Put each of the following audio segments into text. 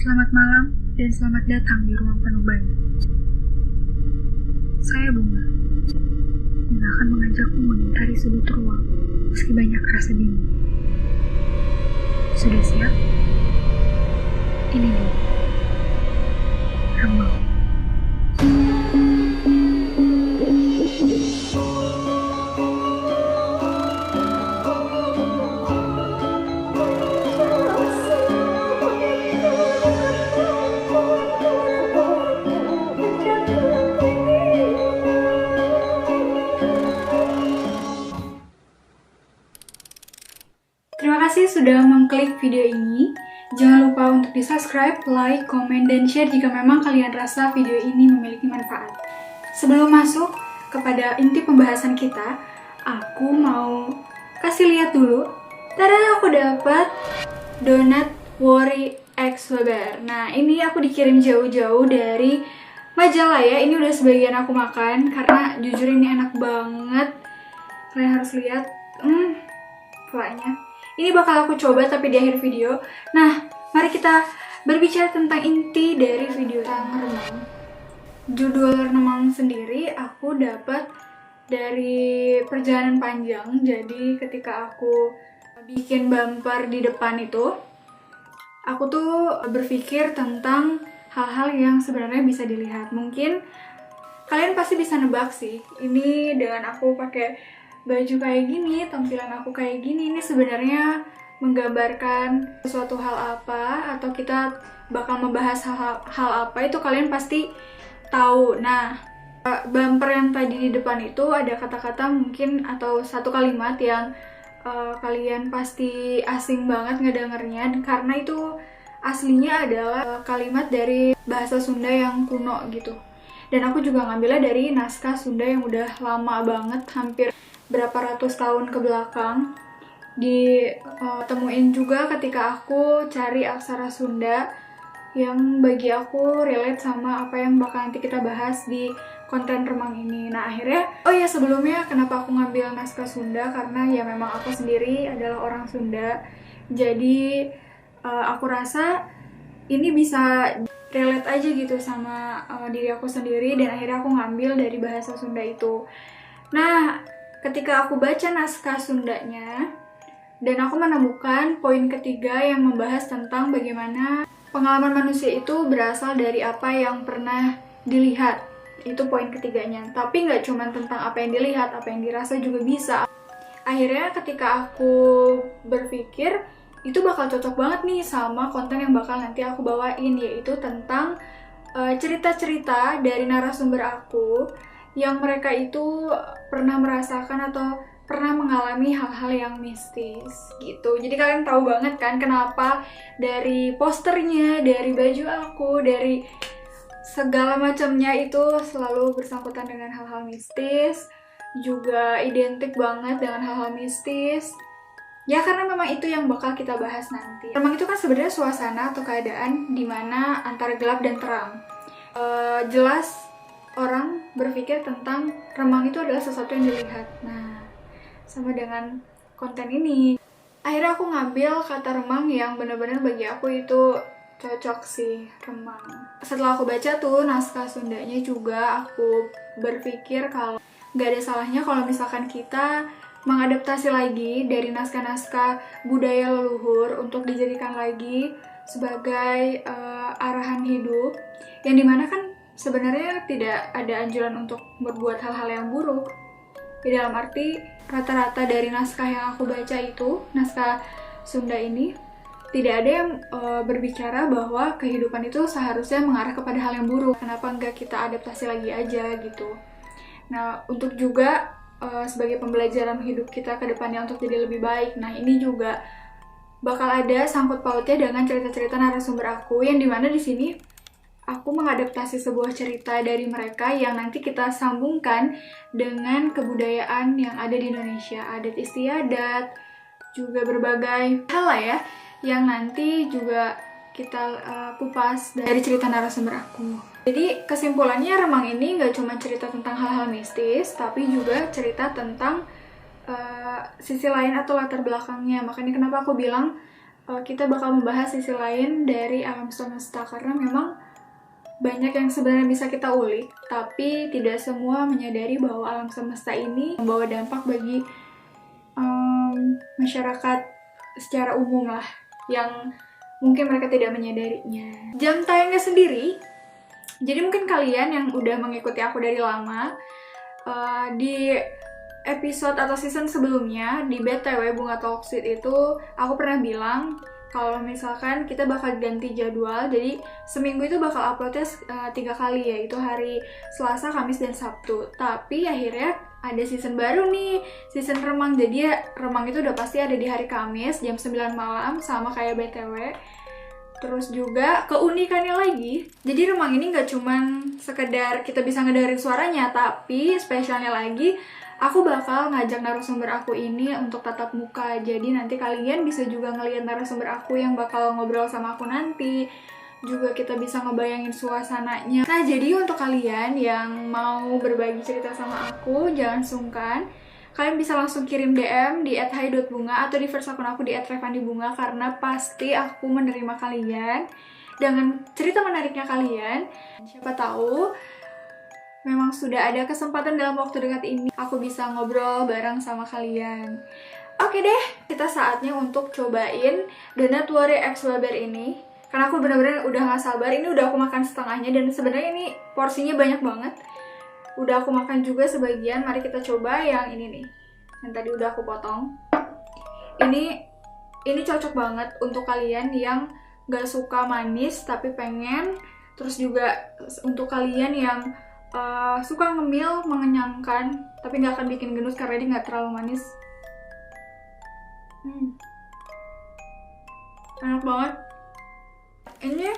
Selamat malam dan selamat datang di ruang penuh bayi. Saya Bunga dan akan mengajakmu mengitari sudut ruang meski banyak rasa bingung. Sudah siap? Ini dia, Remang. Terima kasih sudah mengklik video ini. Jangan lupa untuk di-subscribe, like, komen, dan share jika memang kalian rasa video ini memiliki manfaat. Sebelum masuk kepada inti pembahasan kita, aku mau kasih lihat dulu. Tada, aku dapat donat Worry X Weber. Nah, ini aku dikirim jauh-jauh dari majalah ya. Ini udah sebagian aku makan karena jujur ini enak banget. Kalian harus lihat. Kuahnya. Ini bakal aku coba tapi di akhir video. Nah, mari kita berbicara tentang inti dari video tentang remang. Judul remang sendiri aku dapat dari perjalanan panjang. Jadi ketika aku bikin bumper di depan itu, aku tuh berpikir tentang hal-hal yang sebenarnya bisa dilihat. Mungkin kalian pasti bisa nebak sih. Ini dengan aku pakai baju kayak gini, tampilan aku kayak gini, ini sebenarnya menggambarkan suatu hal apa, atau kita bakal membahas hal apa, itu kalian pasti tahu. Nah, bumper yang tadi di depan itu ada kata-kata mungkin atau satu kalimat yang kalian pasti asing banget ngedengernya, karena itu aslinya adalah kalimat dari bahasa Sunda yang kuno gitu. Dan aku juga ngambilnya dari naskah Sunda yang udah lama banget, hampir berapa ratus tahun ke belakang. Ditemuin juga ketika aku cari aksara Sunda yang bagi aku relate sama apa yang bakal nanti kita bahas di konten remang ini. Nah akhirnya, oh ya sebelumnya kenapa aku ngambil naskah Sunda, karena ya memang aku sendiri adalah orang Sunda. Jadi aku rasa ini bisa relate aja gitu sama diri aku sendiri, dan akhirnya aku ngambil dari bahasa Sunda itu. Nah, ketika aku baca naskah Sundanya, dan aku menemukan poin ketiga yang membahas tentang bagaimana pengalaman manusia itu berasal dari apa yang pernah dilihat. Itu poin ketiganya. Tapi nggak cuma tentang apa yang dilihat, apa yang dirasa juga bisa. Akhirnya ketika aku berpikir, itu bakal cocok banget nih sama konten yang bakal nanti aku bawain, yaitu tentang cerita-cerita dari narasumber aku yang mereka itu pernah merasakan atau pernah mengalami hal-hal yang mistis gitu. Jadi kalian tahu banget kan kenapa dari posternya, dari baju aku, dari segala macamnya itu selalu bersangkutan dengan hal-hal mistis, juga identik banget dengan hal-hal mistis. Ya karena memang itu yang bakal kita bahas nanti. Remang itu kan sebenarnya suasana atau keadaan dimana antara gelap dan terang. Jelas orang berpikir tentang remang itu adalah sesuatu yang dilihat. Nah, sama dengan konten ini. Akhirnya aku ngambil kata remang yang benar-benar bagi aku itu cocok sih, remang. Setelah aku baca tuh naskah Sundanya juga, aku berpikir kalau nggak ada salahnya kalau misalkan kita mengadaptasi lagi dari naskah-naskah budaya leluhur untuk dijadikan lagi sebagai arahan hidup, yang dimana kan sebenarnya tidak ada anjuran untuk berbuat hal-hal yang buruk. Di dalam arti, rata-rata dari naskah yang aku baca itu, naskah Sunda ini, tidak ada yang berbicara bahwa kehidupan itu seharusnya mengarah kepada hal yang buruk. Kenapa nggak kita adaptasi lagi aja gitu. Nah, untuk juga sebagai pembelajaran hidup kita ke depannya untuk jadi lebih baik. Nah, ini juga bakal ada sangkut pautnya dengan cerita-cerita narasumber aku, yang dimana di sini aku mengadaptasi sebuah cerita dari mereka yang nanti kita sambungkan dengan kebudayaan yang ada di Indonesia, adat istiadat, juga berbagai hal lah ya, yang nanti juga kita kupas dari cerita narasumber aku. Jadi kesimpulannya remang ini nggak cuma cerita tentang hal-hal mistis, tapi juga cerita tentang sisi lain atau latar belakangnya. Makanya kenapa aku bilang kita bakal membahas sisi lain dari alam semesta, karena memang banyak yang sebenarnya bisa kita ulik, tapi tidak semua menyadari bahwa alam semesta ini membawa dampak bagi masyarakat secara umum lah, yang mungkin mereka tidak menyadarinya. Jam tayangnya sendiri, jadi mungkin kalian yang udah mengikuti aku dari lama, di episode atau season sebelumnya di BTW Bunga Talksit itu aku pernah bilang kalau misalkan kita bakal ganti jadwal, jadi seminggu itu bakal uploadnya 3 kali, yaitu hari Selasa, Kamis, dan Sabtu. Tapi akhirnya ada season baru nih, season remang. Jadi ya, remang itu udah pasti ada di hari Kamis jam 9 malam, sama kayak BTW. Terus juga keunikannya lagi, jadi remang ini nggak cuman sekedar kita bisa ngedengerin suaranya, tapi spesialnya lagi, aku bakal ngajak narasumber aku ini untuk tatap muka. Jadi nanti kalian bisa juga ngelihat narasumber aku yang bakal ngobrol sama aku nanti. Juga kita bisa ngebayangin suasananya. Nah, jadi untuk kalian yang mau berbagi cerita sama aku, jangan sungkan. Kalian bisa langsung kirim DM di @hai.bunga atau di first akun aku di @revandibunga, karena pasti aku menerima kalian dengan cerita menariknya kalian. Siapa tahu memang sudah ada kesempatan dalam waktu dekat ini aku bisa ngobrol bareng sama kalian. Oke deh, kita saatnya untuk cobain Donut Warrior X Waber ini. Karena aku bener-bener udah gak sabar, ini udah aku makan setengahnya dan sebenarnya ini porsinya banyak banget. Udah aku makan juga sebagian, mari kita coba yang ini nih. Yang tadi udah aku potong. Ini cocok banget untuk kalian yang gak suka manis tapi pengen. Terus juga untuk kalian yang suka ngemil, mengenyangkan, tapi nggak akan bikin gendut karena dia nggak terlalu manis. Enak banget. Ini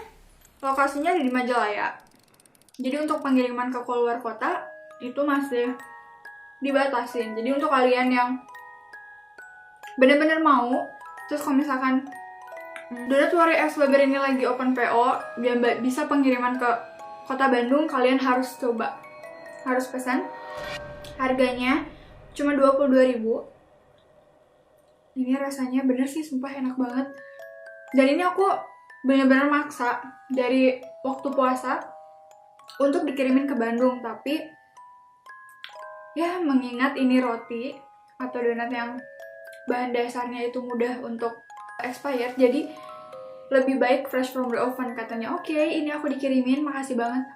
lokasinya ada di Majalaya. Jadi untuk pengiriman ke keluar kota itu masih dibatasin. Jadi untuk kalian yang bener-bener mau, terus kalau misalkan Donut Warrior X Waber ini lagi open PO, biar bisa pengiriman ke Kota Bandung, kalian harus coba. Harus pesan. Harganya cuma 22.000. Ini rasanya bener sih, sumpah enak banget. Dan ini aku bener-bener maksa dari waktu puasa untuk dikirimin ke Bandung, tapi ya mengingat ini roti atau donat yang bahan dasarnya itu mudah untuk expired, jadi lebih baik fresh from the oven katanya. Oke, ini aku dikirimin, makasih banget.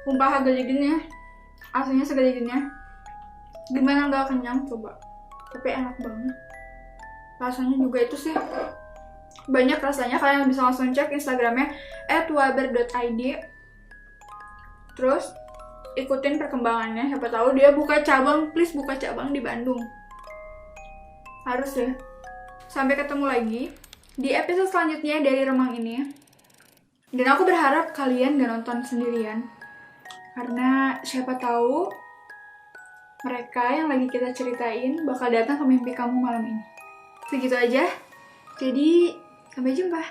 Sumpah segede gininya, aslinya segede gininya. Gimana nggak kenyang coba? Tapi enak banget. Rasanya juga itu sih banyak rasanya. Kalian bisa langsung cek Instagramnya @waber.id. Terus ikutin perkembangannya. Siapa tahu dia buka cabang, please buka cabang di Bandung. Harus ya. Sampai ketemu lagi di episode selanjutnya dari remang ini. Dan aku berharap kalian gak nonton sendirian, karena siapa tahu mereka yang lagi kita ceritain bakal datang ke mimpi kamu malam ini. Segitu aja. Jadi, sampai jumpa.